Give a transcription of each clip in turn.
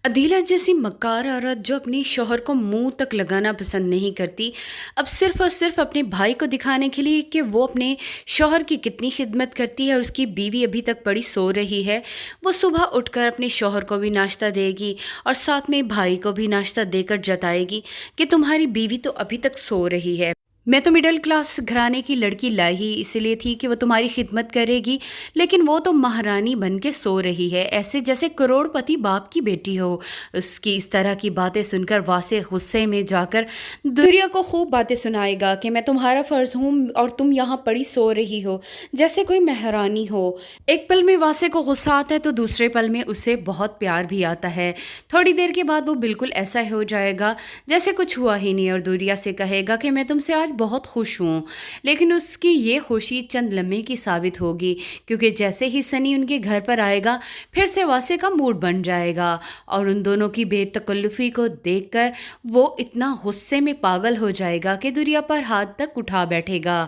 अदीला जैसी मक्कार औरत जो अपने शौहर को मुंह तक लगाना पसंद नहीं करती, अब सिर्फ और सिर्फ अपने भाई को दिखाने के लिए कि वो अपने शौहर की कितनी खिदमत करती है और उसकी बीवी अभी तक पड़ी सो रही है, वो सुबह उठकर अपने शौहर को भी नाश्ता देगी और साथ में भाई को भी नाश्ता देकर जताएगी कि तुम्हारी बीवी तो अभी तक सो रही है। मैं तो मिडिल क्लास घराने की लड़की लाई ही इसलिए थी कि वो तुम्हारी खिदमत करेगी, लेकिन वो तो महारानी बन के सो रही है, ऐसे जैसे करोड़पति बाप की बेटी हो। उसकी इस तरह की बातें सुनकर वासे गुस्से में जाकर दुरिया को खूब बातें सुनाएगा कि मैं तुम्हारा फ़र्ज हूँ और तुम यहाँ पड़ी सो रही हो जैसे कोई महारानी हो। एक पल में वासे को गुस्सा आता है तो दूसरे पल में उसे बहुत प्यार भी आता है। थोड़ी देर के बाद वो बिल्कुल ऐसा हो जाएगा जैसे कुछ हुआ ही नहीं और दूरिया से कहेगा कि मैं तुमसे आज बहुत खुश हूँ। लेकिन उसकी ये खुशी चंद लम्हे की साबित होगी, क्योंकि जैसे ही सनी उनके घर पर आएगा फिर से वासे का मूड बन जाएगा और उन दोनों की बेतकल्लुफ़ी को देखकर वो इतना गुस्से में पागल हो जाएगा कि दूरिया पर हाथ तक उठा बैठेगा।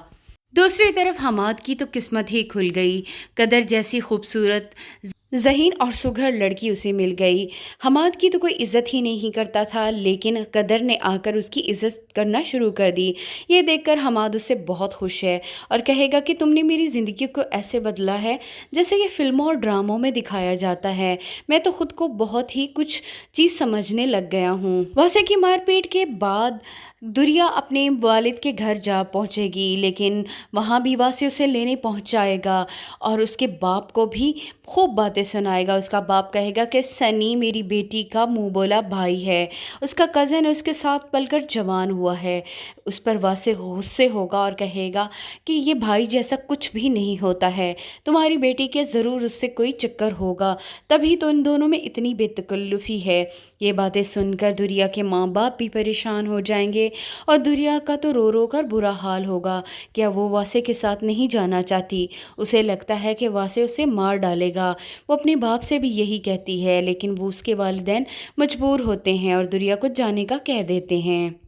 दूसरी तरफ हमाद की तो किस्मत ही खुल गई। कदर जैसी खूबसूरत, ज़हीन और सुघड़ लड़की उसे मिल गई। हमाद की तो कोई इज़्ज़त ही नहीं करता था, लेकिन कदर ने आकर उसकी इज़्ज़त करना शुरू कर दी। ये देखकर हमाद उससे बहुत खुश है और कहेगा कि तुमने मेरी ज़िंदगी को ऐसे बदला है जैसे ये फ़िल्मों और ड्रामों में दिखाया जाता है। मैं तो खुद को बहुत ही कुछ चीज़ समझने लग गया हूँ। वैसे कि मारपीट के बाद दुरिया अपने वालिद के घर जा पहुँचेगी, लेकिन वहाँ भी वासे उसे लेने पहुँच जाएगा और उसके बाप को भी खूब बातें सुनाएगा। उसका बाप कहेगा कि सनी मेरी बेटी का मुंह बोला भाई है, उसका कज़न है, उसके साथ पलकर जवान हुआ है। उस पर वासे गुस्से होगा और कहेगा कि ये भाई जैसा कुछ भी नहीं होता है, तुम्हारी बेटी के ज़रूर उससे कोई चक्कर होगा, तभी तो इन दोनों में इतनी बेतकल्लुफ़ी है। ये बातें सुनकर दुरिया के माँ बाप भी परेशान हो जाएंगे और दुरिया का तो रो रो कर बुरा हाल होगा। क्या वो वासे के साथ नहीं जाना चाहती? उसे लगता है कि वासे उसे मार डालेगा। वो अपने बाप से भी यही कहती है, लेकिन वो उसके वालिदैन मजबूर होते हैं और दुरिया को जाने का कह देते हैं।